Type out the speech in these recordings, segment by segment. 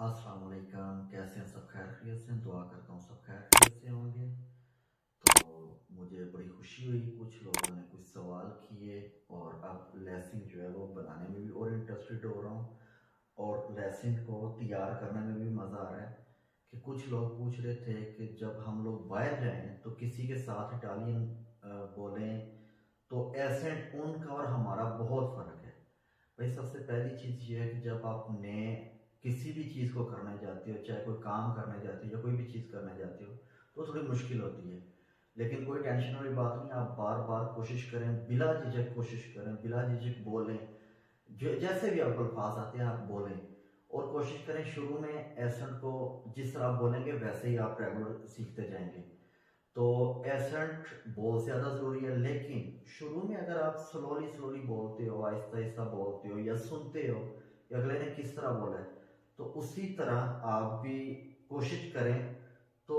अस्सलाम वालेकुम। कैसे हैं सब? खैर खैरियत से? दुआ करता हूँ सब खैर खैरियत से होंगे। तो मुझे बड़ी खुशी हुई, कुछ लोगों ने कुछ सवाल किए और अब लेसन जो है वो बनाने में भी और इंटरेस्टेड हो रहा हूँ और लेसन को तैयार करने में भी मज़ा आ रहा है। कि कुछ लोग पूछ रहे थे कि जब हम लोग बाहर जाएं तो किसी के साथ इटालियन बोलें तो एसेंट उनका और हमारा बहुत फ़र्क है। भाई सबसे पहली चीज़ ये है कि जब आपने किसी भी चीज़ को करने जाते हो, चाहे कोई काम करने जाते हो या कोई भी चीज़ करने जाते हो, तो थोड़ी मुश्किल होती है। लेकिन कोई टेंशन वाली बात नहीं, आप बार बार कोशिश करें, बिला झिझक कोशिश करें, बिला झिझक बोलें। जो जैसे भी आपको अल्फाज आते हैं आप बोलें और कोशिश करें शुरू में एसेंट को जिस तरह आप बोलेंगे वैसे ही आप रेगुलर सीखते जाएंगे। तो एसेंट बहुत ज़्यादा ज़रूरी है, लेकिन शुरू में अगर आप स्लोली स्लोली बोलते हो, आहिस्ता आहिस्ता बोलते हो या सुनते हो कि अगले ने किस तरह बोला है, तो उसी तरह आप भी कोशिश करें तो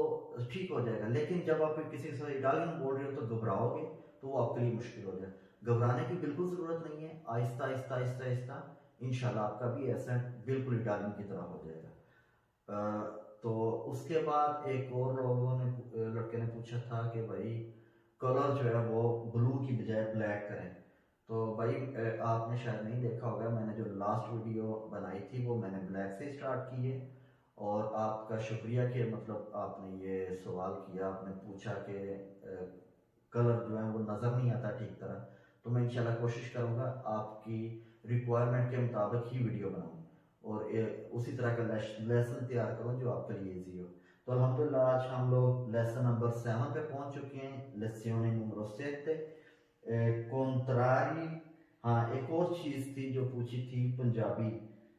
ठीक हो जाएगा। लेकिन जब आप किसी के साथ इटालियन बोल रहे हो तो घबराओगे तो वो आपके लिए मुश्किल हो जाएगा। घबराने की बिल्कुल ज़रूरत नहीं है, आहिस्ता आहिस्ता आहिस्ता आहिस्ता इंशाल्लाह आपका भी एसेंट बिल्कुल इटालियन की तरह हो जाएगा। तो उसके बाद एक और लोगों ने लड़के ने पूछा था कि भाई कलर जो है वो ब्लू की बजाय ब्लैक करें। तो भाई आपने शायद नहीं देखा होगा, मैंने जो लास्ट वीडियो बनाई थी वो मैंने ब्लैक से स्टार्ट की है। और आपका शुक्रिया कि मतलब आपने ये सवाल किया, आपने पूछा कि कलर जो है वो नज़र नहीं आता ठीक तरह। तो मैं इंशाल्लाह कोशिश करूँगा आपकी रिक्वायरमेंट के मुताबिक ही वीडियो बनाऊँ और उसी तरह का लेसन तैयार करूँ जो आपके लिए ईजी हो। तो अल्हम्दुलिल्लाह आज हम लोग लेसन नंबर 7 पे पहुंच चुके हैं, लेसियोने नंबर 7 कॉन्ट्रारी। हाँ, एक और चीज़ थी जो पूछी थी, पंजाबी,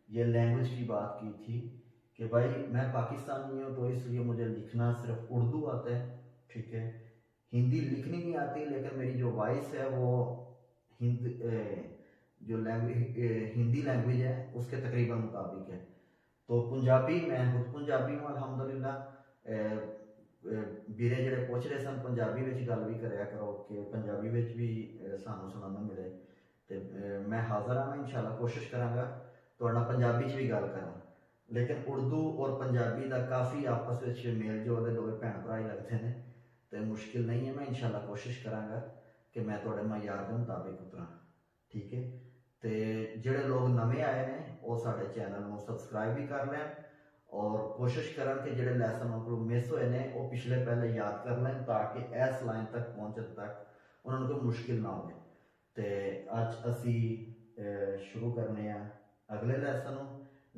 ये लैंग्वेज की बात की थी कि भाई मैं पाकिस्तानी हूँ तो इसलिए मुझे लिखना सिर्फ उर्दू आता है, ठीक है, हिंदी लिखनी नहीं आती, लेकिन मेरी जो वॉइस है वो हिंदी जो लैंग्वेज हिंदी लैंग्वेज है उसके तकरीबन मुताबिक है। तो पंजाबी मैं खुद पंजाबी हूँ अल्हम्दुलिल्लाह। ਵੀਰੇ ਜਿਹੜੇ ਪੁੱਛ ਰਹੇ ਸਨ ਪੰਜਾਬੀ ਵਿੱਚ ਗੱਲ ਵੀ ਕਰਿਆ ਕਰੋ ਕਿ ਪੰਜਾਬੀ ਵਿੱਚ ਵੀ ਸਾਨੂੰ ਸੁਣਨ ਨੂੰ ਮਿਲੇ। ਤੇ ਮੈਂ ਹਾਜ਼ਰ ਹਾਂ, ਮੈਂ ਇਨਸ਼ਾਅੱਲਾ ਕੋਸ਼ਿਸ਼ ਕਰਾਂਗਾ ਤੁਹਾਡੇ ਨਾਲ ਪੰਜਾਬੀ 'ਚ ਵੀ ਗੱਲ ਕਰਾਂ। ਲੇਕਿਨ ਉਰਦੂ ਔਰ ਪੰਜਾਬੀ ਦਾ ਕਾਫੀ ਆਪਸ ਵਿੱਚ ਮੇਲ ਜੋਲ ਹੈ, ਦੋਵੇਂ ਭੈਣ ਭਰਾ ਹੀ ਲੱਗਦੇ ਨੇ ਤੇ ਮੁਸ਼ਕਿਲ ਨਹੀਂ ਹੈ। ਮੈਂ ਇਨਸ਼ਾਅੱਲਾ ਕੋਸ਼ਿਸ਼ ਕਰਾਂਗਾ ਕਿ ਮੈਂ ਤੁਹਾਡੇ ਮਿਆਰ ਦੇ ਮੁਤਾबिक ਉਤਰਾਂ, ਠੀਕ ਹੈ। ਤੇ ਜਿਹੜੇ ਲੋਕ ਨਵੇਂ ਆਏ ਨੇ ਉਹ ਸਾਡੇ ਚੈਨਲ ਨੂੰ ਸਬਸਕ੍ਰਾਈਬ ਵੀ ਕਰ ਲੈਣ और कोशिश करन कि ਜਿਹੜੇ ਲੈਸਨ ਉਹਨਾਂ ਮਿਸ ਹੋਏ ਨੇ ਉਹ ਪਿਛਲੇ ਪਹਿਲੇ ਯਾਦ ਕਰ ਲੈਣ ਤਾਂ ਕਿ ਇਸ ਲਾਈਨ ਤੱਕ ਪਹੁੰਚਣ ਤੱਕ ਉਹਨਾਂ ਨੂੰ ਕੋਈ ਮੁਸ਼ਕਿਲ ਨਾ ਹੋਵੇ। ਤੇ ਅੱਜ ਅਸੀਂ शुरू करने हैं अगले लेसन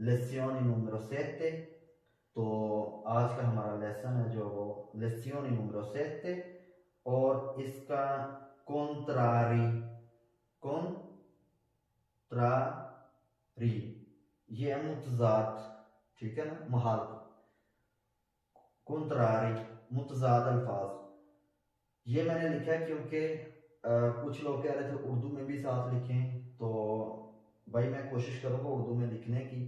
लेसियोनी नंबर 7। तो आज का हमारा लेसन है जो वो लेसियोनी नंबर 7 और इसका कॉन्ट्रारी, कॉन्ट्रारी ये है मुतजाद, ठीक है ना, महाल, कुंतरारी, मुतजाद अल्फाज। ये मैंने लिखा है क्योंकि कुछ लोग कह रहे थे उर्दू में भी साथ लिखें, तो भाई मैं कोशिश करूँगा उर्दू में लिखने की।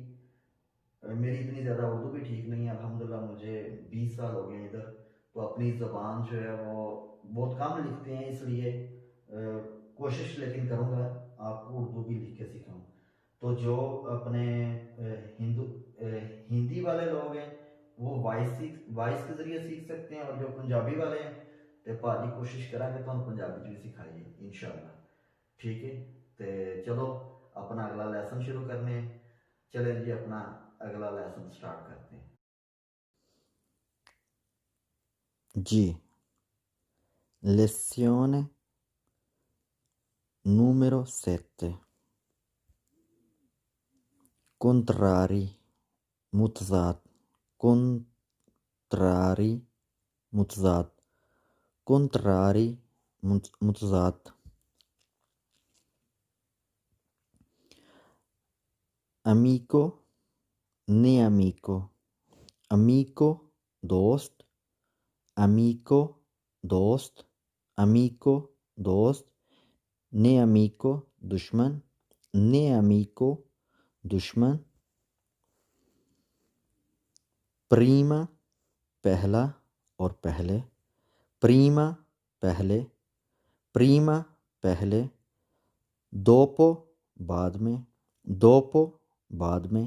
मेरी इतनी ज़्यादा उर्दू भी ठीक नहीं है अल्हम्दुलिल्लाह, मुझे 20 साल हो गए इधर, तो अपनी ज़बान जो है वो बहुत कम लिखते हैं, इसलिए कोशिश लेकिन करूँगा आपको उर्दू भी लिख के सिखाऊँ। तो जो अपने हिंदी वाले लोग हैं वो वॉइस के जरिए सीख सकते हैं, और जो पंजाबी वाले हैं तो भाजी कोशिश करेंगे तो हम पंजाबी भी सिखाइए इंशाल्लाह, ठीक है। तो चलो अपना अगला लेसन शुरू करने हैं। चलें जी, अपना अगला लेसन स्टार्ट करते हैं जी। Lezione numero 7. Contrari, mutzat, contrari, mutzat, contrari, mutzat. Amico, ne amico, amico, dost, amico, dost, amico, dost, ne amico, दुश्मन, ne amico, दुश्मन। प्रीमा पहला और पहले, प्रीमा पहले, प्रीमा पहले, दोपो बाद में, दोपो बाद में।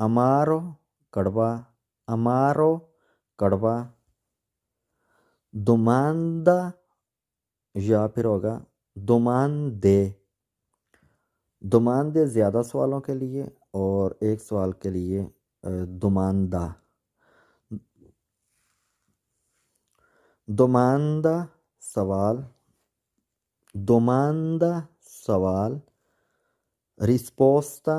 amaro कड़वा, amaro कड़वा, domanda या फिर होगा domande, domande ज़्यादा सवालों के लिए और एक सवाल के लिए domanda, domanda सवाल, domanda सवाल, risposta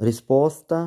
risposta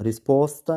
risposta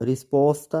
risposta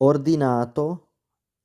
ordinato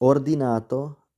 ordinato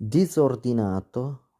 disordinato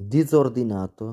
disordinato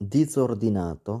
disordinato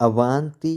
avanti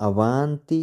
avanti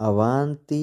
avanti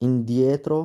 indietro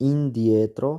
indietro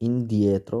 indietro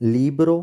libero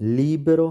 libero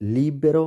libero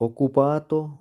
occupato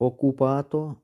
occupato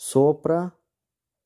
sopra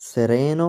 sereno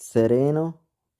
sereno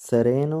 sereno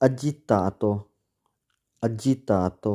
agitato, agitato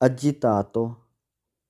agitato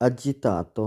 agitato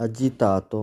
agitato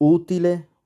utile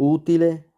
utile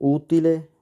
utile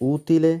utile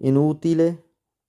inutile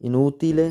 inutile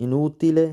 inutile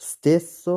stesso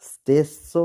stesso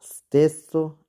stesso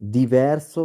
diverso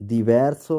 diverso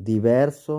diverso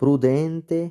prudente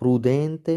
prudente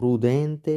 prudente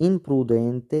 imprudente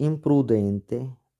imprudente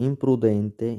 imprudente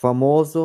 famoso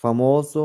famoso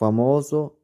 famoso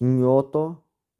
ignoto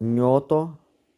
ignoto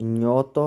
ignoto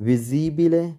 visibile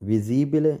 visibile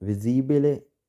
visibile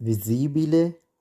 visibile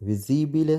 visibile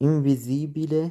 invisibile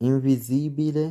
invisibile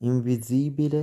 invisibile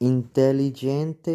intelligente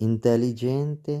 intelligente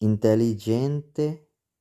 intelligente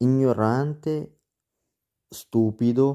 ignorante stupido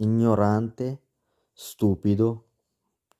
ignorante stupido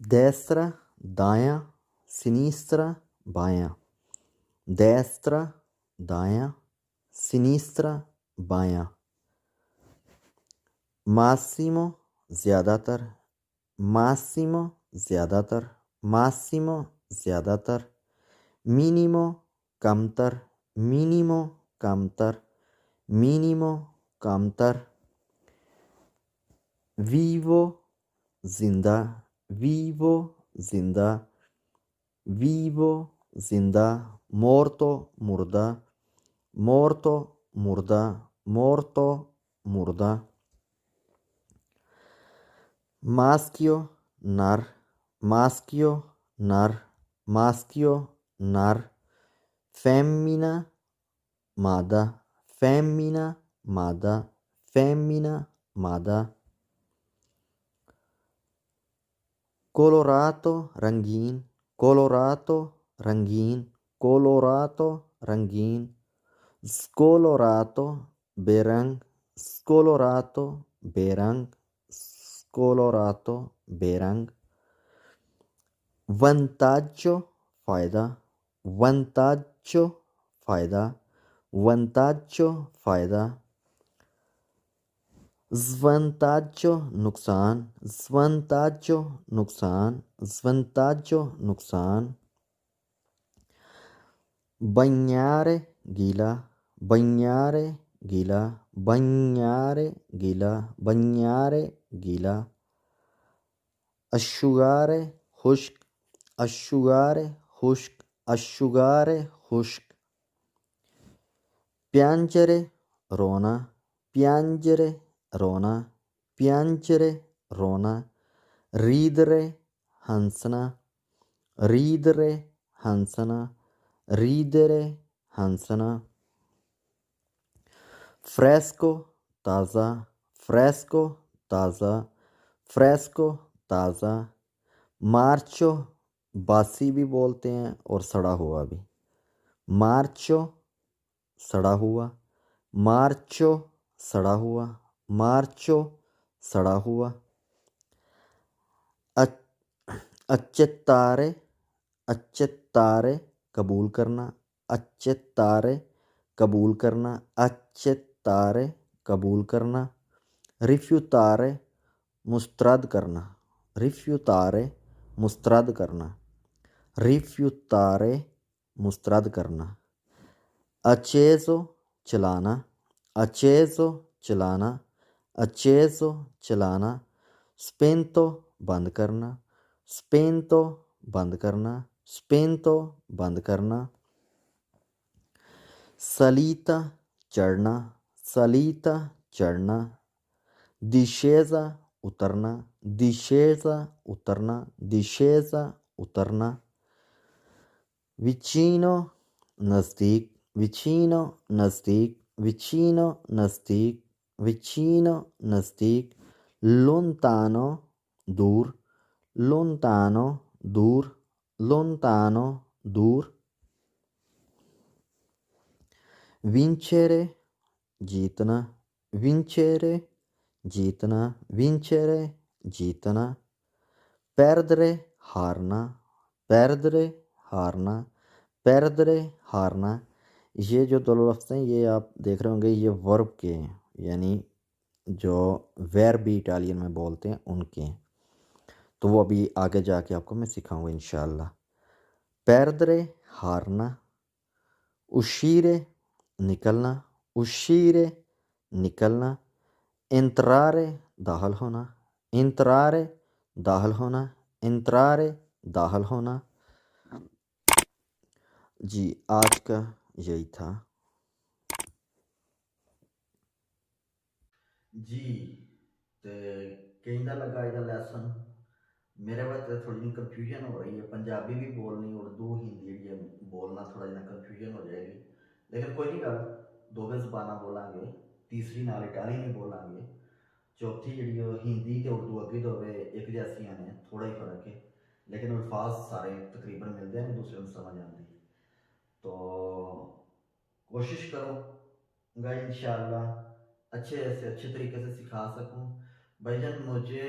destra, दायां, sinistra, बायां, destra, दायां, sinistra, बायां, massimo, ज़्यादातर, massimo, ज़्यादातर, massimo, ज़्यादातर, minimo, कमतर, minimo, कमतर, minimo, कमतर, vivo, जिंदा, vivo, जिंदा, vivo, जिंदा, morto, मुर्दा, morto, मुर्दा, morto, मुर्दा, maschio, नर, maschio, नर, maschio, नर, femmina, मादा, femmina, मादा, femmina, मादा, colorato, रंगीन, colorato, रंगीन, colorato, रंगीन, scolorato, बेरंग, scolorato, बेरंग, scolorato, बेरंग, vantaggio, फ़ायदा, vantaggio, फ़ायदा, vantaggio, फ़ायदा, svantaggio, नुकसान, svantaggio, नुकसान, svantaggio, नुकसान, bagnare, गीला, bagnare, गीला, bagnare, गीला, bagnare, गीला, asciugare, खुश्क, asciugare, खुश्क, asciugare, खुश्क, piangere, रोना, piangere, रोना, piangere, रोना, ridere, हंसना, ridere, हंसना, ridere, हंसना, fresco, ताज़ा, fresco, ताज़ा, fresco, ताज़ा, marcio, बासी भी बोलते हैं और सड़ा हुआ भी, marcio, सड़ा हुआ, marcio, सड़ा हुआ, marcio, सड़ा हुआ, accettare, accettare, कबूल करना, accettare, कबूल करना, accettare, कबूल करना, rifiutare, मुस्तरद करना, rifiutare, मुस्तरद करना, rifiutare, मुस्तरद करना, acceso, चलाना, acceso, चलाना, acceso, चलाना, spento, बंद करना, spento, बंद करना, spento, बंद करना, salita, चढ़ना, salita, चढ़ना, discesa, उतरना, discesa, उतरना, discesa, उतरना, vicino, नज़दीक, vicino, नज़दीक, vicino, नज़दीक, vicino, नज़दीक, lontano, दूर, lontano, दूर, lontano, दूर, vincere, जीतना, vincere, जीतना, vincere, जीतना, perdere, हारना, perdere, हारना, perdere, हारना, ये जो दो लफ्ज़ हैं ये आप देख रहे होंगे ये वर्ब के हैं, यानी जो वर्ब इटालियन में बोलते हैं उनके हैं, तो वो अभी आगे जाके आपको मैं सिखाऊंगा इंशाल्लाह। perdere, हारना, uscire, निकलना, uscire, निकलना, entrare, दाखिल होना, entrare, दाखिल होना, entrare, दाखिल होना। जी आज का यही था। जी ते कहदा लगा ਇਹਦਾ ਲੈਸਨ मेरे वास्ते थोड़ी जी कन्फ्यूजन हो रही है, पंजाबी भी बोलनी उर्दू हिंदी जी बोलना थोड़ा जिहा कन्फ्यूजन हो जाएगी, लेकिन कोई नहीं गल, दोवें जबाना बोलांगे, तीसरी नाल इटालियन भी बोलांगे, चौथी जी हिंदी तो उर्दू अगे दोवे एक जैसियां ने, थोड़ा ही फर्क है, लेकिन अल्फाज सारे तकरीबन मिलते हैं, एक दूसरे को समझ आती, तो कोशिश करूँगा इंशाल्लाह अच्छे से अच्छे तरीके से सिखा सकूँ। भाईजान मुझे